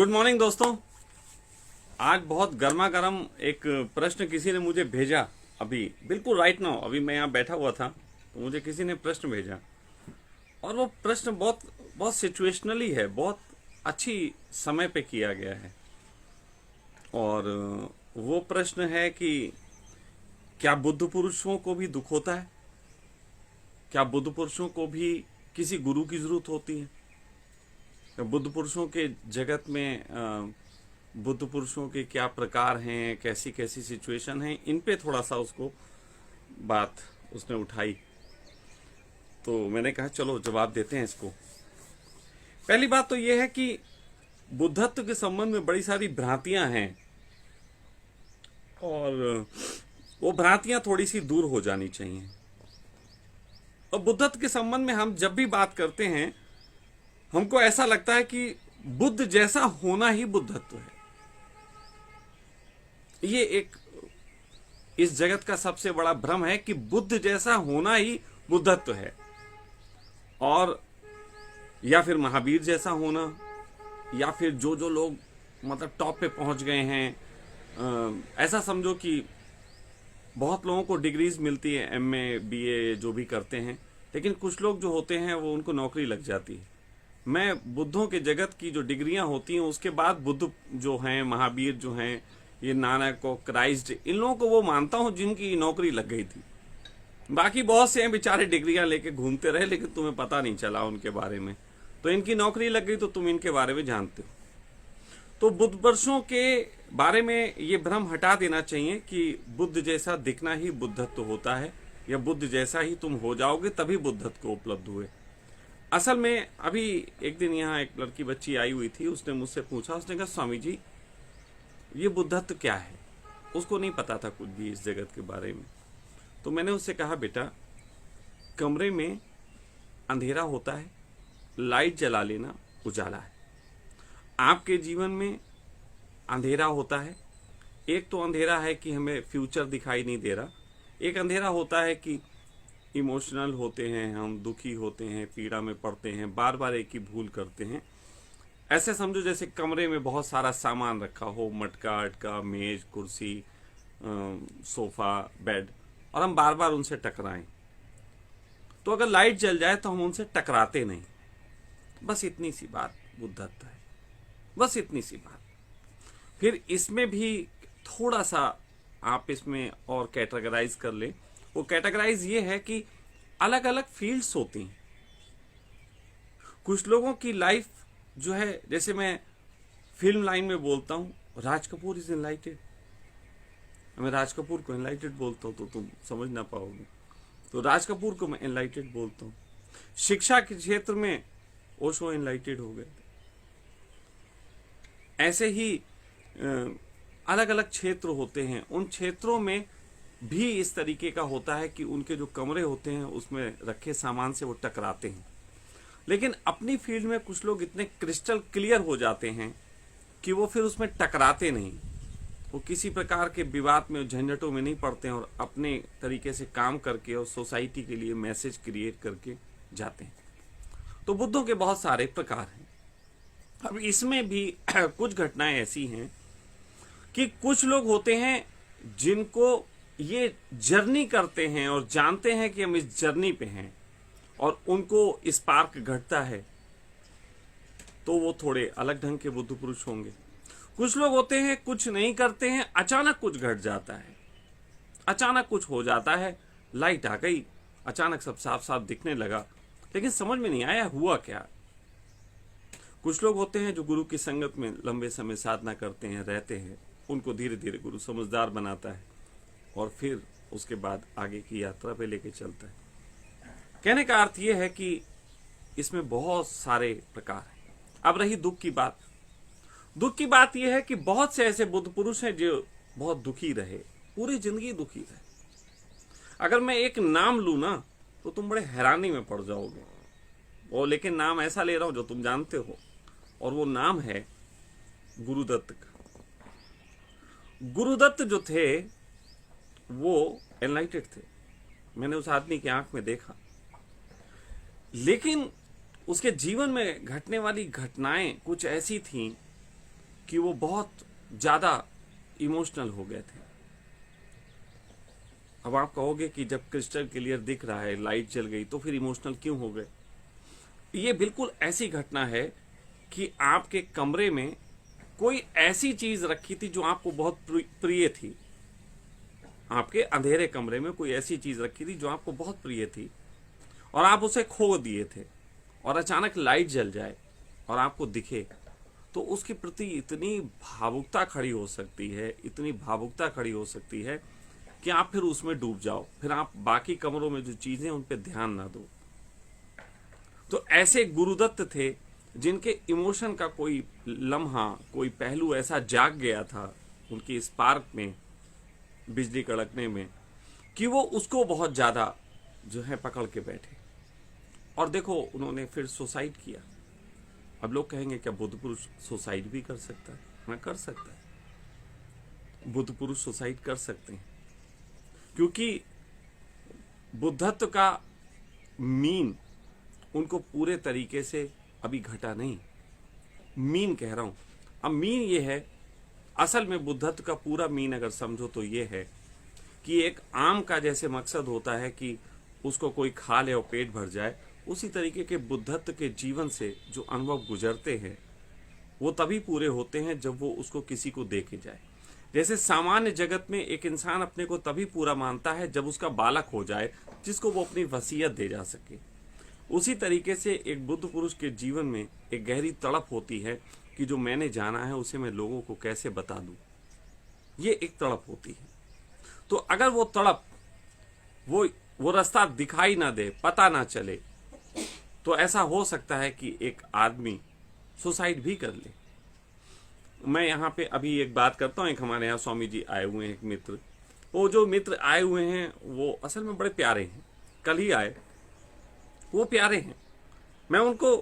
Good morning दोस्तों। आज बहुत गर्मा गर्म एक प्रश्न किसी ने मुझे भेजा। अभी बिल्कुल राइट नाउ अभी मैं यहाँ बैठा हुआ था तो मुझे किसी ने प्रश्न भेजा और वो प्रश्न बहुत बहुत सिचुएशनली है, बहुत अच्छी समय पे किया गया है। और वो प्रश्न है कि क्या बुद्ध पुरुषों को भी दुख होता है? क्या बुद्ध पुरुषों को भी किसी गुरु की जरूरत होती है? बुद्ध पुरुषों के जगत में बुद्ध पुरुषों के क्या प्रकार हैं, कैसी कैसी सिचुएशन है, इन पे थोड़ा सा उसको बात उसने उठाई। तो मैंने कहा चलो जवाब देते हैं इसको। पहली बात तो यह है कि बुद्धत्व के संबंध में बड़ी सारी भ्रांतियां हैं और वो भ्रांतियां थोड़ी सी दूर हो जानी चाहिए। और बुद्धत्व के संबंध में हम जब भी बात करते हैं हमको ऐसा लगता है कि बुद्ध जैसा होना ही बुद्धत्व है। ये एक इस जगत का सबसे बड़ा भ्रम है कि बुद्ध जैसा होना ही बुद्धत्व है, और या फिर महावीर जैसा होना, या फिर जो जो लोग मतलब टॉप पे पहुंच गए हैं। ऐसा समझो कि बहुत लोगों को डिग्रीज मिलती है, एमए बीए जो भी करते हैं, लेकिन कुछ लोग जो होते हैं वो उनको नौकरी लग जाती है। मैं बुद्धों के जगत की जो डिग्रियां होती हैं उसके बाद बुद्ध जो हैं, महावीर जो हैं, ये नानक और क्राइस्ट, इन लोगों को वो मानता हूं जिनकी नौकरी लग गई थी। बाकी बहुत से हैं बेचारे डिग्रियां लेके घूमते रहे लेकिन तुम्हें पता नहीं चला उनके बारे में। तो इनकी नौकरी लग गई तो तुम इनके बारे में जानते हो। तो बुद्ध पुरुषों के बारे में ये भ्रम हटा देना चाहिए कि बुद्ध जैसा दिखना ही बुद्धत्व होता है, या बुद्ध जैसा ही तुम हो जाओगे तभी बुद्धत्व को उपलब्ध हुए। असल में अभी एक दिन यहाँ एक लड़की बच्ची आई हुई थी, उसने मुझसे पूछा, उसने कहा स्वामी जी ये बुद्धत्व क्या है? उसको नहीं पता था कुछ भी इस जगत के बारे में। तो मैंने उससे कहा बेटा, कमरे में अंधेरा होता है, लाइट जला लेना उजाला है। आपके जीवन में अंधेरा होता है। एक तो अंधेरा है कि हमें फ्यूचर दिखाई नहीं दे रहा, एक अंधेरा होता है कि इमोशनल होते हैं, हम दुखी होते हैं, पीड़ा में पड़ते हैं, बार बार एक ही भूल करते हैं। ऐसे समझो जैसे कमरे में बहुत सारा सामान रखा हो, मटका अटका, मेज कुर्सी, सोफा, बेड, और हम बार बार उनसे टकराएं। तो अगर लाइट जल जाए तो हम उनसे टकराते नहीं। बस इतनी सी बात बुद्धत्व है, बस इतनी सी बात। फिर इसमें भी थोड़ा सा आप इसमें और कैटेगराइज कर ले। वो कैटेगराइज ये है कि अलग अलग फील्ड्स होती हैं। कुछ लोगों की लाइफ जो है, जैसे मैं फिल्म लाइन में बोलता हूँ, राज कपूर इज एनलाइटेड। मैं राज कपूर को एनलाइटेड बोलता हूँ तो तुम समझ ना पाओगे, तो राज कपूर को मैं एनलाइटेड बोलता हूँ। शिक्षा के क्षेत्र में ओशो एनलाइटेड हो गए। ऐसे ही अलग अलग क्षेत्र होते हैं, उन क्षेत्रों में भी इस तरीके का होता है कि उनके जो कमरे होते हैं उसमें रखे सामान से वो टकराते हैं। लेकिन अपनी फील्ड में कुछ लोग इतने क्रिस्टल क्लियर हो जाते हैं कि वो फिर उसमें टकराते नहीं, वो किसी प्रकार के विवाद में, झंझटों में नहीं पड़ते हैं और अपने तरीके से काम करके और सोसाइटी के लिए मैसेज क्रिएट करके जाते हैं। तो बुद्धों के बहुत सारे प्रकार हैं। अब इसमें भी कुछ घटनाएं ऐसी हैं कि कुछ लोग होते हैं जिनको ये जर्नी करते हैं और जानते हैं कि हम इस जर्नी पे हैं और उनको स्पार्क घटता है, तो वो थोड़े अलग ढंग के बुद्ध पुरुष होंगे। कुछ लोग होते हैं कुछ नहीं करते हैं, अचानक कुछ घट जाता है, अचानक कुछ हो जाता है, लाइट आ गई, अचानक सब साफ साफ दिखने लगा, लेकिन समझ में नहीं आया हुआ क्या। कुछ लोग होते हैं जो गुरु की संगत में लंबे समय साधना करते हैं, रहते हैं, उनको धीरे धीरे गुरु समझदार बनाता है और फिर उसके बाद आगे की यात्रा पे लेके चलता है। कहने का अर्थ यह है कि इसमें बहुत सारे प्रकार हैं। अब रही दुख की बात। दुख की बात यह है कि बहुत से ऐसे बुद्ध पुरुष हैं जो बहुत दुखी रहे, पूरी जिंदगी दुखी रहे। अगर मैं एक नाम लूं ना तो तुम बड़े हैरानी में पड़ जाओगे। वो लेकिन नाम ऐसा ले रहा हूं जो तुम जानते हो, और वो नाम है गुरुदत्त का। गुरुदत्त जो थे वो एनलाइटेड थे। मैंने उस आदमी की आंख में देखा, लेकिन उसके जीवन में घटने वाली घटनाएं कुछ ऐसी थीं कि वो बहुत ज़्यादा इमोशनल हो गए थे। अब आप कहोगे कि जब क्रिस्टल क्लियर दिख रहा है, लाइट जल गई, तो फिर इमोशनल क्यों हो गए? ये बिल्कुल ऐसी घटना है कि आपके कमरे में कोई ऐसी चीज रखी थी जो आपको बहुत प्रिय थी। आपके अंधेरे कमरे में कोई ऐसी चीज रखी थी जो आपको बहुत प्रिय थी और आप उसे खो दिए थे, और अचानक लाइट जल जाए और आपको दिखे, तो उसके प्रति इतनी भावुकता खड़ी हो सकती है, इतनी भावुकता खड़ी हो सकती है कि आप फिर उसमें डूब जाओ, फिर आप बाकी कमरों में जो चीजें उन पर ध्यान ना दो। तो ऐसे गुरुदत्त थे जिनके इमोशन का कोई लम्हा, कोई पहलू ऐसा जाग गया था उनकी स्पार्क में, बिजली कड़कने में, कि वो उसको बहुत ज्यादा जो है पकड़ के बैठे। और देखो, उन्होंने फिर सुसाइड किया। अब लोग कहेंगे क्या बुद्ध पुरुष सुसाइड भी कर सकता है? हाँ, कर सकता है। बुद्ध पुरुष सुसाइड कर सकते हैं, क्योंकि बुद्धत्व का मीन उनको पूरे तरीके से अभी घटा नहीं। मीन कह रहा हूं। अब मीन ये है, असल में बुद्धत्व का पूरा मीन अगर समझो तो ये है कि एक आम का जैसे मकसद होता है कि उसको कोई खा ले और पेट भर जाए, उसी तरीके के बुद्धत्व के जीवन से जो अनुभव गुजरते हैं वो तभी पूरे होते हैं जब वो उसको किसी को दे के जाए। जैसे सामान्य जगत में एक इंसान अपने को तभी पूरा मानता है जब उसका बालक हो जाए, जिसको वो अपनी वसीयत दे जा सके। उसी तरीके से एक बुद्ध पुरुष के जीवन में एक गहरी तड़प होती है कि जो मैंने जाना है उसे मैं लोगों को कैसे बता दूं। ये एक तड़प होती है। तो अगर वो तड़प, वो रास्ता दिखाई ना दे, पता ना चले, तो ऐसा हो सकता है कि एक आदमी सुसाइड भी कर ले। मैं यहाँ पे अभी एक बात करता हूँ। एक हमारे यहाँ स्वामी जी आए हुए हैं, एक मित्र। वो जो मित्र आए हुए हैं वो असल में बड़े प्यारे हैं। कल ही आए, वो प्यारे हैं। मैं उनको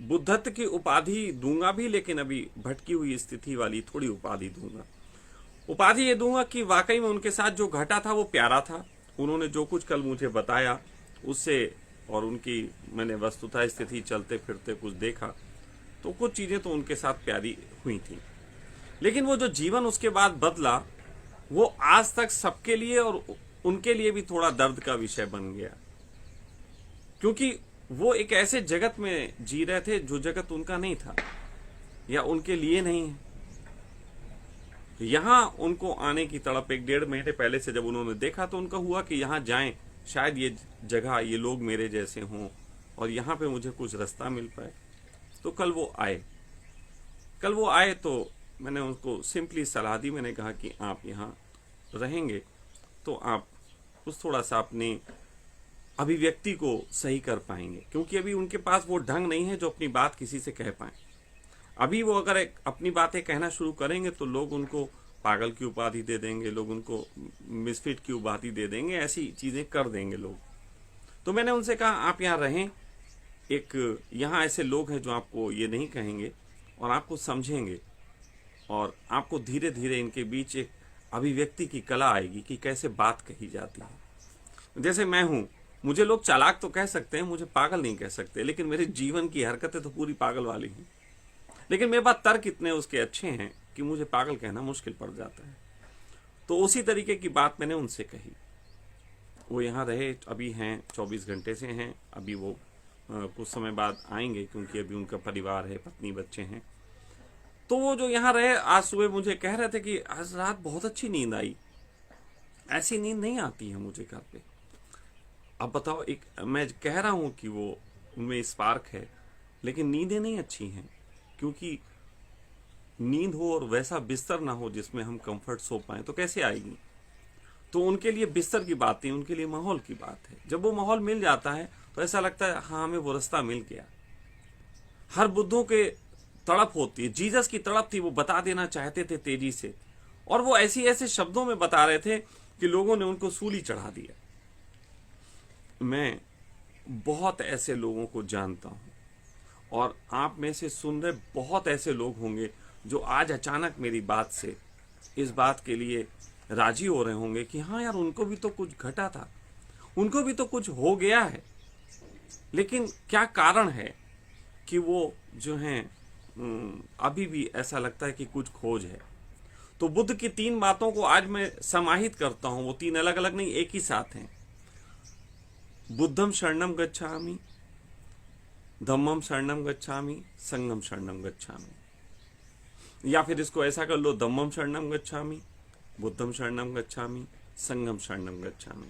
बुद्धत्व की उपाधि दूंगा भी, लेकिन अभी भटकी हुई स्थिति वाली थोड़ी उपाधि दूंगा। उपाधि ये दूंगा कि वाकई में उनके साथ जो घटा था वो प्यारा था। उन्होंने जो कुछ कल मुझे बताया उससे, और उनकी मैंने वस्तुतः स्थिति चलते फिरते कुछ देखा, तो कुछ चीजें तो उनके साथ प्यारी हुई थी। लेकिन वो जो जीवन उसके बाद बदला, वो आज तक सबके लिए और उनके लिए भी थोड़ा दर्द का विषय बन गया, क्योंकि वो एक ऐसे जगत में जी रहे थे जो जगत उनका नहीं था या उनके लिए नहीं है। यहां उनको आने की तड़प, 1-1.5 महीने पहले से जब उन्होंने देखा तो उनका हुआ कि यहां जाएं, शायद ये जगह, ये लोग मेरे जैसे हों और यहां पे मुझे कुछ रास्ता मिल पाए। तो कल वो आए तो मैंने उनको सिंपली सलाह दी। मैंने कहा कि आप यहाँ रहेंगे तो आप कुछ थोड़ा सा अपने अभिव्यक्ति को सही कर पाएंगे, क्योंकि अभी उनके पास वो ढंग नहीं है जो अपनी बात किसी से कह पाए। अभी वो अगर अपनी बातें कहना शुरू करेंगे तो लोग उनको पागल की उपाधि दे देंगे, लोग उनको मिसफिट की उपाधि दे देंगे, ऐसी चीजें कर देंगे लोग। तो मैंने उनसे कहा आप यहाँ रहें, एक यहाँ ऐसे लोग हैं जो आपको ये नहीं कहेंगे और आपको समझेंगे, और आपको धीरे धीरे इनके बीच एक अभिव्यक्ति की कला आएगी कि कैसे बात कही जाती है। जैसे मैं हूं, मुझे लोग चालाक तो कह सकते हैं, मुझे पागल नहीं कह सकते, लेकिन मेरे जीवन की हरकतें तो पूरी पागल वाली हैं। लेकिन मेरे पास तर्क इतने उसके अच्छे हैं कि मुझे पागल कहना मुश्किल पड़ जाता है। तो उसी तरीके की बात मैंने उनसे कही। वो यहाँ रहे, अभी हैं 24 घंटे से हैं। अभी वो कुछ समय बाद आएंगे, क्योंकि अभी उनका परिवार है, पत्नी बच्चे हैं। तो वो जो यहाँ रहे, आज सुबह मुझे कह रहे थे कि आज रात बहुत अच्छी नींद आई, ऐसी नींद नहीं आती है मुझे घर पे। अब बताओ, एक मैं कह रहा हूं कि वो उनमें स्पार्क है, लेकिन नींदें नहीं अच्छी हैं, क्योंकि नींद हो और वैसा बिस्तर ना हो जिसमें हम कंफर्ट सो पाए तो कैसे आएगी। तो उनके लिए बिस्तर की बात नहीं, उनके लिए माहौल की बात है। जब वो माहौल मिल जाता है तो ऐसा लगता है हाँ, हमें वो रास्ता मिल गया। हर बुद्धों के तड़प होती है, जीसस की तड़प थी, वो बता देना चाहते थे तेजी से, और वो ऐसी ऐसे शब्दों में बता रहे थे कि लोगों ने उनको सूली चढ़ा दिया। मैं बहुत ऐसे लोगों को जानता हूं, और आप में से सुन रहे बहुत ऐसे लोग होंगे जो आज अचानक मेरी बात से इस बात के लिए राजी हो रहे होंगे कि हाँ यार, उनको भी तो कुछ घटा था, उनको भी तो कुछ हो गया है। लेकिन क्या कारण है कि वो जो हैं अभी भी ऐसा लगता है कि कुछ खोज है। तो बुद्ध की 3 बातों को आज मैं समाहित करता हूं, वो 3 अलग अलग नहीं, एक ही साथ हैं। बुद्धम शरणम गच्छामि, धम्मम शरणम गच्छामि, संघम शरणम गच्छामि। या फिर इसको ऐसा कर लो, धम्मम शरणम गच्छामि, बुद्धम शरणम गच्छामि, संघम शरणम गच्छामि।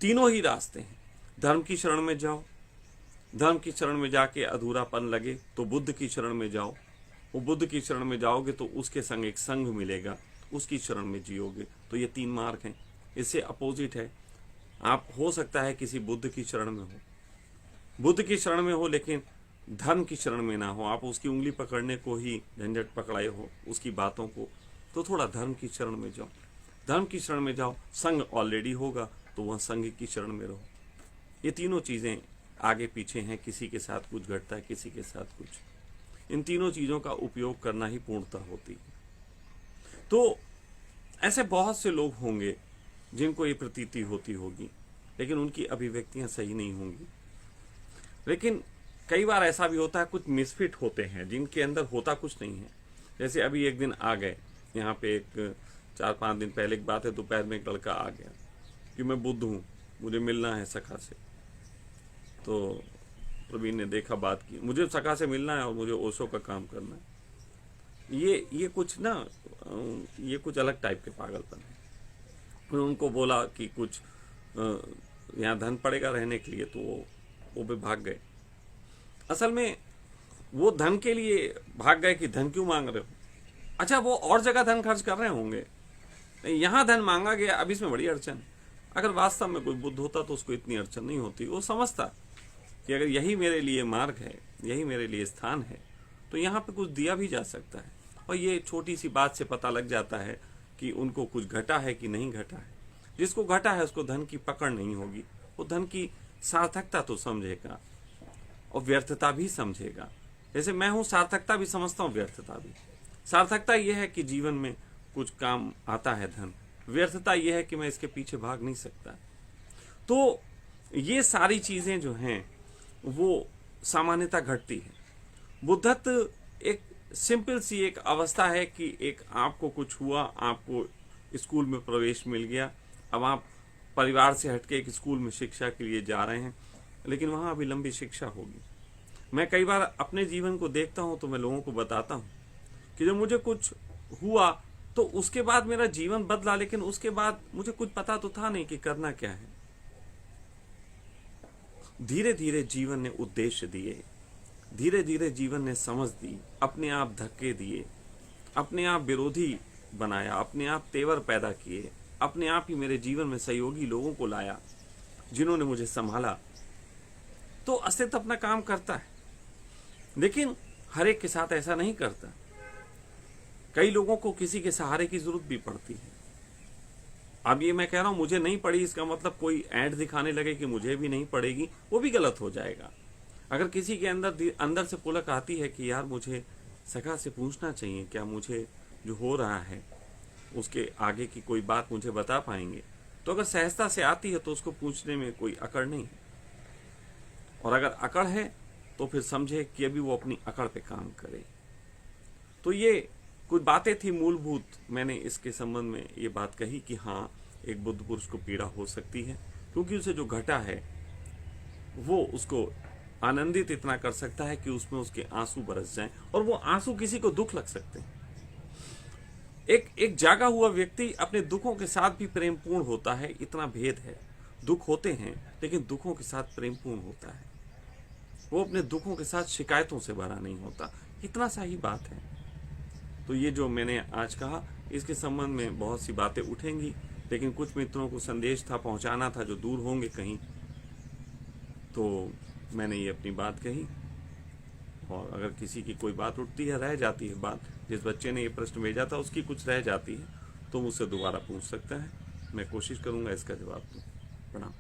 तीनों ही रास्ते हैं। धर्म की शरण में जाओ, धर्म की शरण में जाके अधूरापन लगे तो बुद्ध की शरण में जाओ, वो बुद्ध की शरण में जाओगे तो उसके संग एक संघ मिलेगा, उसकी शरण में जियोगे। तो ये 3 मार्ग हैं, इससे अपोजिट है। आप हो सकता है किसी बुद्ध की शरण में हो, बुद्ध की शरण में हो, लेकिन धर्म की शरण में ना हो, आप उसकी उंगली पकड़ने को ही झंझट पकड़ाए हो, उसकी बातों को, तो थोड़ा धर्म की शरण में जाओ। धर्म की शरण में जाओ, संघ ऑलरेडी होगा तो वह संघ की शरण में रहो। ये तीनों चीजें आगे पीछे हैं, किसी के साथ कुछ घटता है, किसी के साथ कुछ। इन तीनों चीजों का उपयोग करना ही पूर्णता होती है। तो ऐसे बहुत से लोग होंगे जिनको ये प्रतीति होती होगी, लेकिन उनकी अभिव्यक्तियां सही नहीं होंगी। लेकिन कई बार ऐसा भी होता है, कुछ मिसफिट होते हैं जिनके अंदर होता कुछ नहीं है। जैसे अभी एक दिन आ गए यहाँ पे, एक 4-5 दिन पहले की बात है, दोपहर में एक लड़का आ गया कि मैं बुद्ध हूँ, मुझे मिलना है सखा से। तो प्रवीण ने देखा, बात की, मुझे सखा से मिलना है और मुझे ओशो का काम करना है। ये कुछ ना, ये कुछ अलग टाइप के पागलपन है। फिर उनको बोला कि कुछ यहाँ धन पड़ेगा रहने के लिए, तो वो भी भाग गए। असल में वो धन के लिए भाग गए कि धन क्यों मांग रहे हो? अच्छा, वो और जगह धन खर्च कर रहे होंगे, यहाँ धन मांगा गया, अब इसमें बड़ी अड़चन। अगर वास्तव में कोई बुद्ध होता तो उसको इतनी अड़चन नहीं होती। वो समझता कि अगर यही मेरे लिए मार्ग है, यही मेरे लिए स्थान है, तो यहाँ पे कुछ दिया भी जा सकता है। और ये छोटी सी बात से पता लग जाता है कि उनको कुछ घटा है कि नहीं घटा है। जिसको घटा है उसको धन की पकड़ नहीं होगी, वो धन की सार्थकता तो समझेगा और व्यर्थता भी समझेगा। जैसे मैं हूं, सार्थकता भी समझता हूं, व्यर्थता भी। सार्थकता यह है कि जीवन में कुछ काम आता है धन, व्यर्थता यह है कि मैं इसके पीछे भाग नहीं सकता। तो ये सारी चीजें जो हैं वो सामान्यतः घटती है। बुद्धत्व एक सिंपल सी एक अवस्था है कि एक आपको कुछ हुआ, आपको स्कूल में प्रवेश मिल गया, अब आप परिवार से हटके एक स्कूल में शिक्षा के लिए जा रहे हैं, लेकिन वहां अभी लंबी शिक्षा होगी। मैं कई बार अपने जीवन को देखता हूं तो मैं लोगों को बताता हूं कि जब मुझे कुछ हुआ तो उसके बाद मेरा जीवन बदला, लेकिन उसके बाद मुझे कुछ पता तो था नहीं कि करना क्या है। धीरे धीरे जीवन ने उद्देश्य दिए, धीरे धीरे जीवन ने समझ दी, अपने आप धक्के दिए, अपने आप विरोधी बनाया, अपने आप तेवर पैदा किए, अपने आप ही मेरे जीवन में सहयोगी लोगों को लाया जिन्होंने मुझे संभाला। तो अस्तित्व अपना काम करता है, लेकिन हर एक के साथ ऐसा नहीं करता। कई लोगों को किसी के सहारे की जरूरत भी पड़ती है। अब ये मैं कह रहा हूं मुझे नहीं पड़ी, इसका मतलब कोई ऐड दिखाने लगे कि मुझे भी नहीं पड़ेगी, वो भी गलत हो जाएगा। अगर किसी के अंदर से पुलक आती है कि यार मुझे सखा से पूछना चाहिए, क्या मुझे जो हो रहा है उसके आगे की कोई बात मुझे बता पाएंगे, तो अगर सहजता से आती है तो उसको पूछने में कोई अकड़ नहीं है। और अगर अकड़ है तो फिर समझे कि अभी वो अपनी अकड़ पे काम करे। तो ये कुछ बातें थी मूलभूत, मैंने इसके संबंध में ये बात कही कि हाँ, एक बुद्ध पुरुष को पीड़ा हो सकती है, क्योंकि उसे जो घटा है वो उसको आनंदित इतना कर सकता है कि उसमें उसके आंसू बरस जाएं, और वो आंसू किसी को दुख लग सकते हैं। एक जागा हुआ व्यक्ति अपने दुखों के साथ भी प्रेमपूर्ण होता है, इतना भेद है। दुख होते हैं लेकिन दुखों के साथ प्रेमपूर्ण होता है, वो अपने दुखों के साथ शिकायतों से भरा नहीं होता। इतना सा ही बात है। तो ये जो मैंने आज कहा, इसके संबंध में बहुत सी बातें उठेंगी, लेकिन कुछ मित्रों को संदेश था, पहुंचाना था जो दूर होंगे कहीं, तो मैंने ये अपनी बात कही। और अगर किसी की कोई बात उठती है, रह जाती है बात, जिस बच्चे ने ये प्रश्न भेजा था उसकी कुछ रह जाती है, तो मुझसे दोबारा पूछ सकता है, मैं कोशिश करूंगा इसका जवाब दूं। प्रणाम।